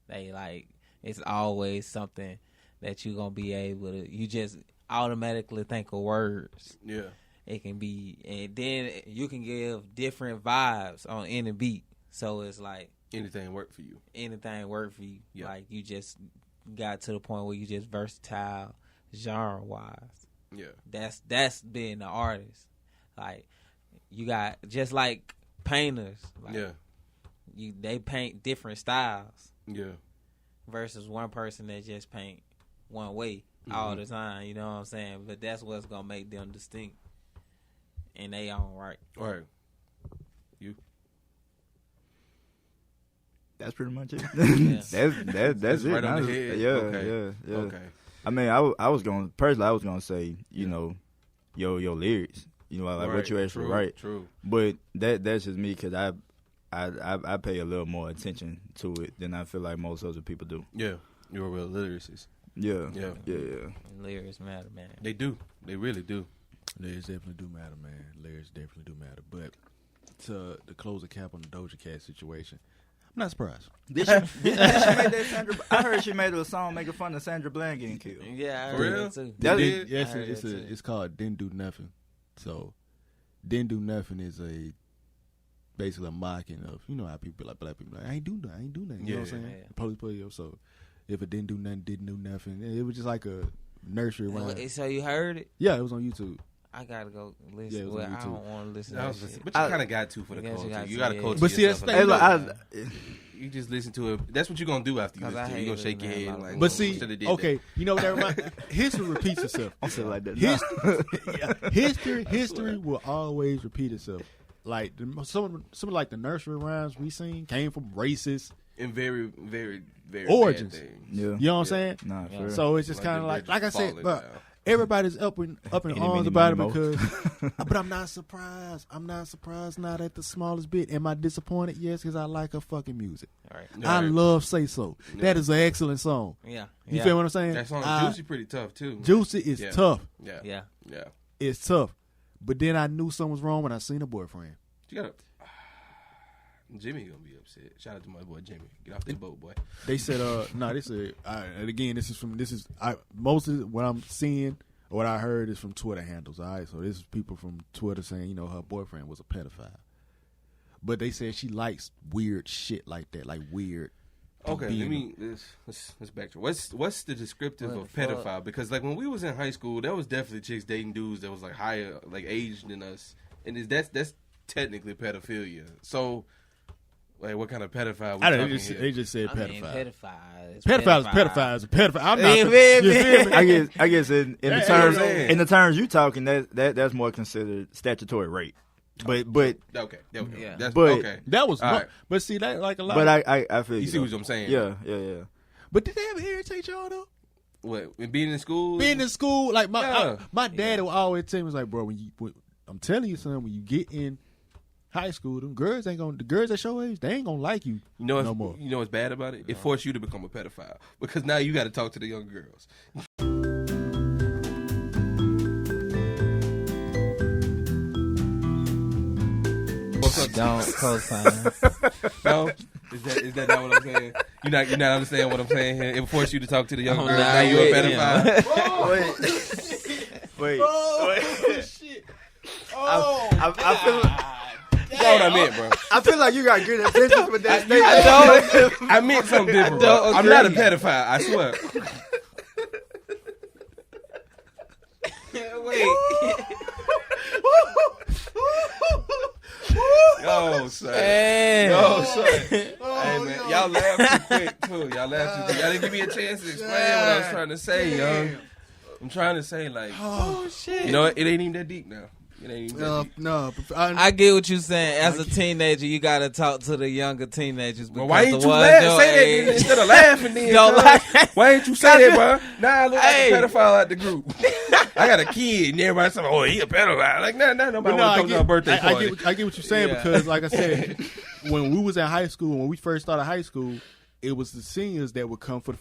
They, like, it's always something that you gonna be able to, you just automatically think of words. Yeah. It can be, and then you can give different vibes on any beat. So it's like, anything work for you. Anything work for you. Yeah. Like, you just got to the point where you just versatile genre wise. Yeah. That's being an artist. Like, you got, just like painters. Like, they paint different styles. Yeah. Versus one person that just paint one way all the time. You know what I'm saying? But that's what's gonna make them distinct in their own right. Right. You. That's pretty much it. Yeah. That's it. Right on the head. Yeah. Okay. I mean, I was gonna say, you know, your lyrics, you know, like what you actually write. True. But that's just me, because I pay a little more attention to it than I feel like most other people do. Yeah, you're a real lyricist. Yeah. Lyrics matter, man. They do. They really do. Lyrics definitely do matter, man. Lyrics definitely do matter. But to close the cap on the Doja Cat situation, I'm not surprised. Did she make that Sandra? I heard she made a song making fun of Sandra Bland getting killed. Yeah, I For heard real? that too. Yes, it's called Didn't Do Nothing. So, Didn't Do Nothing is basically a mocking of, you know how people like, black people like, I ain't do nothing. You know what I'm saying? Yeah. Police put you up. So, if it didn't do nothing. It was just like a nursery rhyme. So you heard it? Yeah, it was on YouTube. I gotta go listen. Yeah, it was Well, on I YouTube. don't want to listen to that shit. But you kind of got to for the Yes, you culture. got You to, got to yeah. culture But see, yourself. that's You just listen to it. That's what you're going to do after you Cause listen to it. You're going to shake your head. Like, But see, shoulda did okay, that. you know what that reminds? History repeats itself. I'm saying like that. History will always repeat itself. Like some like the nursery rhymes we seen came from racist In very, very, very origins. bad things. Yeah. You know what I'm saying? Nah, for real. So it's just kind of they're like I just said, falling but down. everybody's up in Any, arms many, about it many more. because. But I'm not surprised. Not at the smallest bit. Am I disappointed? Yes, because I like her fucking music. All right. I Right. love Say So. That is an excellent song. Yeah. You feel what I'm saying? That song Juicy pretty tough, too. Juicy is Yeah. tough. Yeah. Yeah. It's tough. But then I knew something was wrong when I seen a boyfriend. You got to... Jimmy going to be upset. Shout out to my boy Jimmy. Get off that boat, boy. They said, they said, and again, most of what I'm seeing, or what I heard is from Twitter handles, all right? So this is people from Twitter saying, you know, her boyfriend was a pedophile. But they said she likes weird shit like that, like weird. Okay, let's backtrack. What's the descriptive What of the fuck? pedophile? Because like when we was in high school, there was definitely chicks dating dudes that was like higher, like aged than us, and that's technically pedophilia. So, like, what kind of pedophile? We talking here? They just said I mean, pedophile. pedophile is Pedophile. I'm not. You feel me? You feel me? I guess in the That's terms what I'm saying. in the terms you talking, that's more considered statutory rape. But Okay, there we go. Yeah. That's But- okay. That was, All right. But see, that like a lot. but I feel You see though. what I'm saying? Yeah. But did they ever irritate y'all though? What, when being in school? Being in school, like Yeah. my dad would always tell me, was like, bro, I'm telling you, son, when you get in high school, the girls at your age, they ain't gonna like you. You know no more. You know what's bad about it? It forced you to become a pedophile because now you got to talk to the young girls. Don't co-sign. No, is that not what I'm saying? You're not understanding what I'm saying here. It forced you to talk to the young I'm girls. not Now you're a with pedophile. Wait. Oh shit! Oh, I feel That's what I meant, bro. I feel like you got good intentions with that statement. I meant something different. Bro. I'm not a pedophile. I swear. Wait. Yo, son. Hey. Yo, son. Hey, man. Y'all laugh too quick, too. Y'all laugh too quick. Y'all didn't give me a chance to explain what I was trying to say, yo. I'm trying to say, like, Oh shit. you know what? It ain't even that deep now. It ain't even that deep. No, I get what you're saying. As a teenager, you gotta talk to the younger teenagers. Well, why ain't you say that instead of laughing then? Don't laugh. Why ain't you say that, bro? Nah, I look like a pedophile out the group. I got a kid, and everybody's saying, "Oh, he a pedophile." Like, nah, nobody want to come to a birthday party. I get what you're saying because, like I said, when we was in high school, when we first started high school, it was the seniors that would come for the.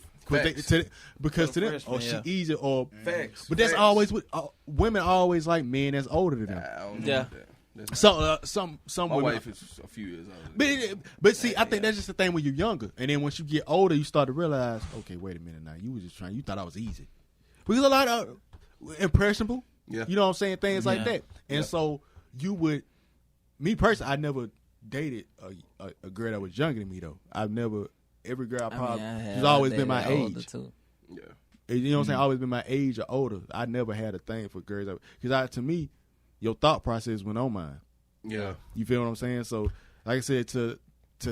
Because to them, she easy or facts. But that's always what women always like men that's older than them. Yeah. Some My women, wife is a few years older. but see, I think that's just the thing when you're younger, and then once you get older, you start to realize, okay, wait a minute now, you was just trying, you thought I was easy, because a lot of impressionable, Yeah. you know what I'm saying, things like that, and so you would, me personally, I never dated a girl that was younger than me though. I've never. Every girl she's always been my age. Too. Yeah. You know what I'm saying? Always been my age or older. I never had a thing for girls. Because to me, your thought process went on mine. Yeah. You feel what I'm saying? So, like I said, to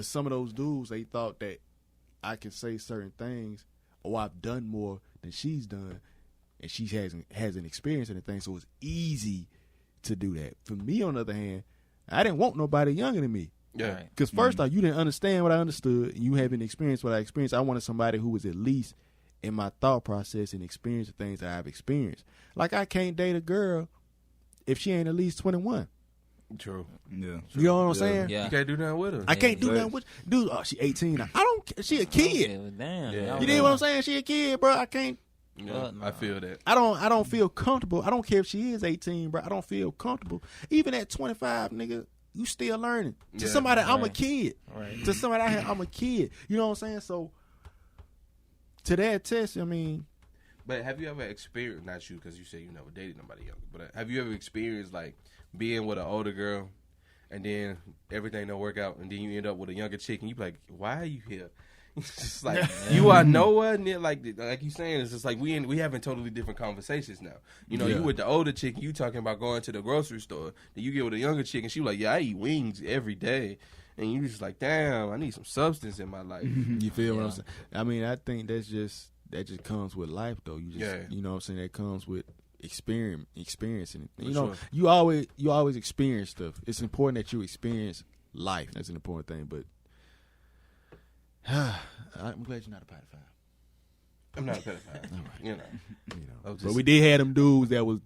some of those dudes, they thought that I can say certain things or I've done more than she's done and she hasn't experienced anything. So it's easy to do that. For me, on the other hand, I didn't want nobody younger than me. Yeah. Because first off, you didn't understand what I understood. You haven't experienced what I experienced. I wanted somebody who was at least in my thought process and experience the things that I've experienced. Like I can't date a girl if she ain't at least 21. True. Yeah. You know what I'm saying? Yeah. You can't do nothing with her. I can't do nothing with dude. Oh, she 18 now. I don't. She a kid. Damn. Yeah. You know what I'm saying? She a kid, bro. I can't. Yeah, I feel that. I don't feel comfortable. I don't care if she is 18, bro. I don't feel comfortable. Even at 25, nigga. You still learning. To somebody, I'm a kid. Right. To somebody out here, I'm a kid. You know what I'm saying? So, to that test, I mean. But have you ever experienced, not you, because you say you never dated nobody younger, but have you ever experienced, like, being with an older girl, and then everything don't work out, and then you end up with a younger chick, and you be like, why are you here? It's just like, you are nowhere near, like you saying, it's just like we having totally different conversations now. You know, you with the older chick, you talking about going to the grocery store. Then you get with a younger chick, and she like, yeah, I eat wings every day. And you just like, damn, I need some substance in my life. You feel what I'm saying? I mean, I think that just comes with life, though. You just, you know what I'm saying? That comes with experiencing. You know, you always experience stuff. It's important that you experience life. That's an important thing, but I'm glad you're not a pedophile. I'm not a pedophile. All right. You know. But we did have them dudes that was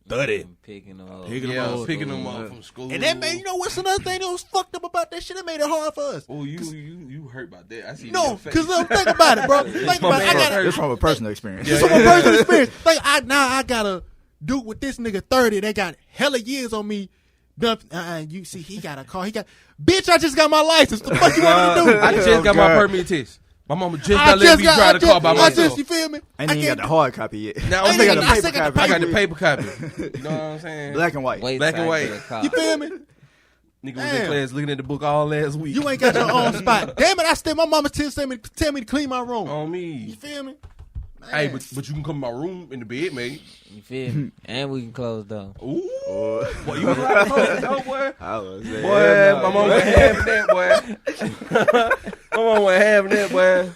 30. Picking them up. Picking them up from school. And that made, you know what's another thing that was fucked up about that shit? That made it hard for us. Oh, you hurt about that. I see. No, because think about it, bro. Think about it. It's from a personal experience. It's from a personal experience. Like, I got a dude with this nigga 30 that got hella years on me. You see, he got a car. Bitch, I just got my license. The fuck you want me to do? I just got my permit test. My mama just got let me drive the car by myself. You feel me? I ain't even got the hard copy yet. Now I I got the paper copy. You know what I'm saying? Black and white. Black and white. You feel me? Nigga was in class looking at the book all last week. You ain't got your own spot. Damn it, my mama tell me to clean my room. On me. You feel me? Hey, but you can come in my room in the bed, mate. You feel me? And we can close down. Ooh. Boy, you was like to close the door, boy. I was saying. Boy, my mama wasn't having that, boy. My mama wasn't having that, boy.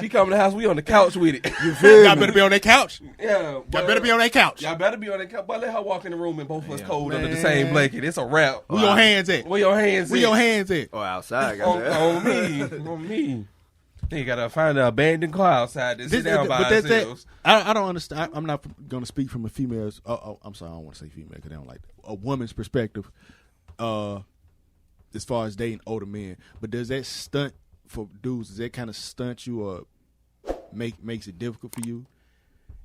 She come to the house, we on the couch with it. You feel Y'all better be on that couch. Yeah. Y'all better be on that couch. Y'all better be on that couch. Boy, let her walk in the room and both of us cold under the same blanket. It's a wrap. Where your hands at? Where your hands at? Where your hands at? Or outside. On me. On me. They gotta find an abandoned car outside to sit down by ourselves. I don't understand. I'm not going to speak from a female's. I'm sorry. I don't want to say female because I don't like that. A woman's perspective. As far as dating older men, but does that stunt for dudes? Does that kind of stunt you or makes it difficult for you?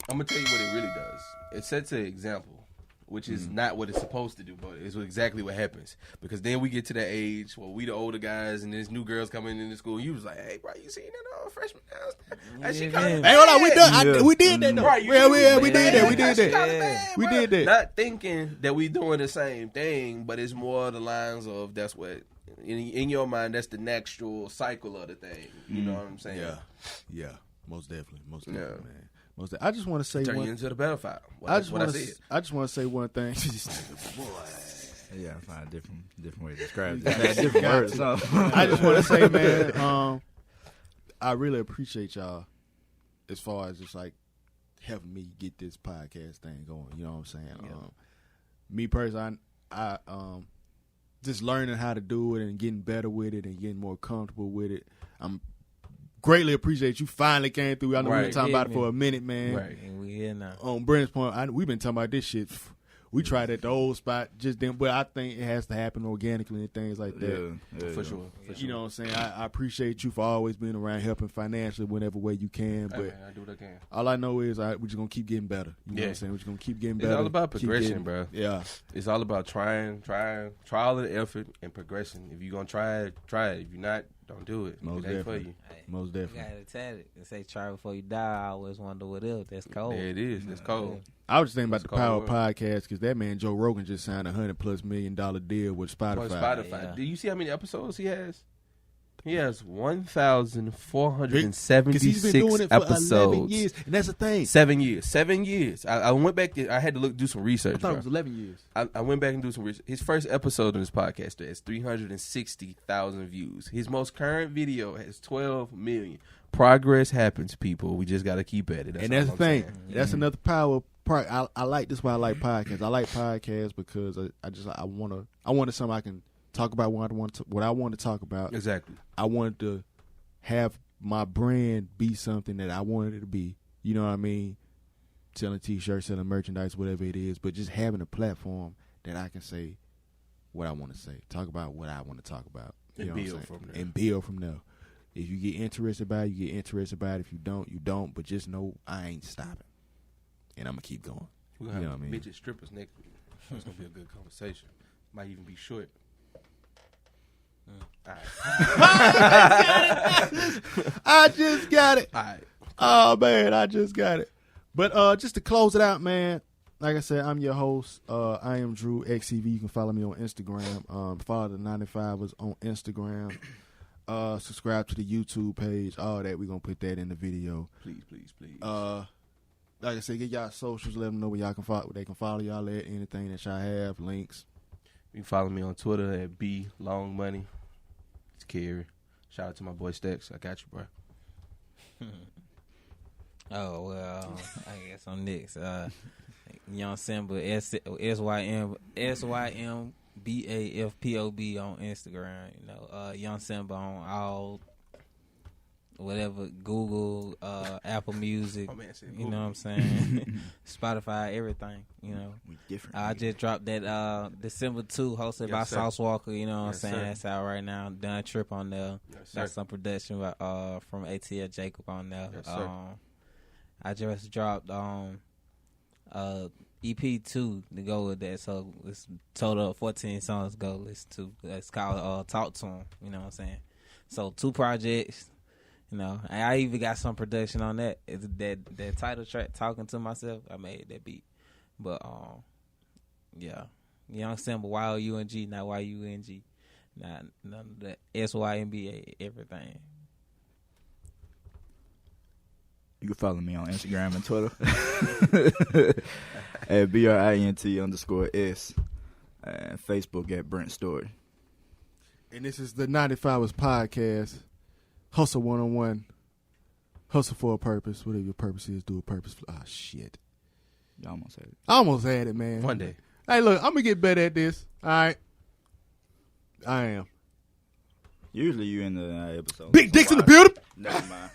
I'm gonna tell you what it really does. It sets an example, which is not what it's supposed to do, but it's exactly what happens. Because then we get to that age where we the older guys and there's new girls coming into school. You was like, hey, bro, you seen that freshman downstairs? And she coming. Hey, hold on, we done. We did that though. Right, we did that. We did that. We did that. Not thinking that we doing the same thing, but it's more the lines of that's what in your mind, that's the natural cycle of the thing. You know what I'm saying? Yeah, most definitely, Yeah. man. I just want to say Turn one. you into the pedophile. I just want to say one thing. Boy. Yeah, I find a different way to describe it. Different words. So. I just want to say, man, I really appreciate y'all as far as just like helping me get this podcast thing going. You know what I'm saying? Yeah. Me personally, I just learning how to do it and getting better with it and getting more comfortable with it. I'm greatly appreciate you finally came through. I know we've been talking about it for a minute, man. Right. And we here now. On Brent's point, we've been talking about this shit. We tried at the old spot just then, but I think it has to happen organically and things like that. Yeah, For sure. You know what I'm saying? I appreciate you for always being around, helping financially whenever way you can. But Hey, I do what I can. all I know is we're just gonna keep getting better. You know what I'm saying? We're just gonna keep getting better. It's all about keep progression, bro. Yeah. It's all about trial and effort and progression. If you're gonna try it. If you're not, don't do it. Most It ain't for definitely. you. Hey, Most you definitely. gotta tell it. They say try before you die. I always wonder what if. That's cold. There it is. It's cold. I was just thinking about It's the Power cold podcast because that man Joe Rogan just signed $100+ million deal with Spotify. On Spotify. Yeah. Do you see how many episodes he has? He has Because he's been 1,476 doing it for 11 episodes. years, and that's the thing. 7 years. 7 years. I went back. I had to do some research. I thought bro. it was 11 years. I went back and do some research. His first episode on this podcast has 360,000 views. His most current video has 12 million. Progress happens, people. We just got to keep at it. And that's the all I'm thing. saying. That's another power part. I like this. Why I like podcasts. I like podcasts because I wanted something I can talk about what I want to talk about. Exactly. I wanted to have my brand be something that I wanted it to be. You know what I mean? Selling T-shirts, selling merchandise, whatever it is, but just having a platform that I can say what I want to say, talk about what I want to talk about, you And know what I'm build saying? from there. And build from there. If you get interested about it, you get interested about it. If you don't, you don't. But just know I ain't stopping, and I'm gonna keep going. We're gonna You know have what I mean? midget strippers next week. It's gonna be a good conversation. Might even be short. All I just got it. right. Oh man, I just got it. But just to close it out, man. Like I said, I'm your host. I am Drew XCV. You can follow me on Instagram. Follow the 95ers on Instagram. Subscribe to the YouTube page. All that. We're gonna put that in the video. Please. Like I said, get y'all socials. Let them know where y'all can follow. They can follow y'all at anything that y'all have. Links. You can follow me on Twitter at BLongMoney. It's Kerry. Shout out to my boy Stex. I got you, bro. Oh well, I guess I'm next. Young Symba, SYMBAFPOB on Instagram. You know, Young Symba on all whatever, Google, Apple Music. Oh, man, said you Google. know what I'm saying? Spotify, everything. You know, We different. I just dropped that December 2, hosted by Yes, sir. Sauce Walker. You know what I'm Yes, saying? sir. That's out right now. Done Trip on there. Yes, sir. Got some production by, from ATL Jacob on there. Yes, sir. I just dropped EP 2 to go with that, so it's total of 14 songs to go listen to. It's called Talk to 'Em. You know what I'm saying? So 2 projects. You know, and I even got some production on that. It's that title track, Talking to Myself. I made that beat, but yeah, Young Symba, YOUNG, not YUNG, not none of that SYMBA, everything. You can follow me on Instagram and Twitter at BRINT_S and Facebook at Brent Story. And this is the 95ers podcast. Hustle 101. Hustle for a purpose. Whatever your purpose is, do a purpose. Shit. You almost had it. I almost had it, man. One day. Hey, look, I'm going to get better at this. All right. I am. Usually you in the episode. Big dicks in the building. Never mind.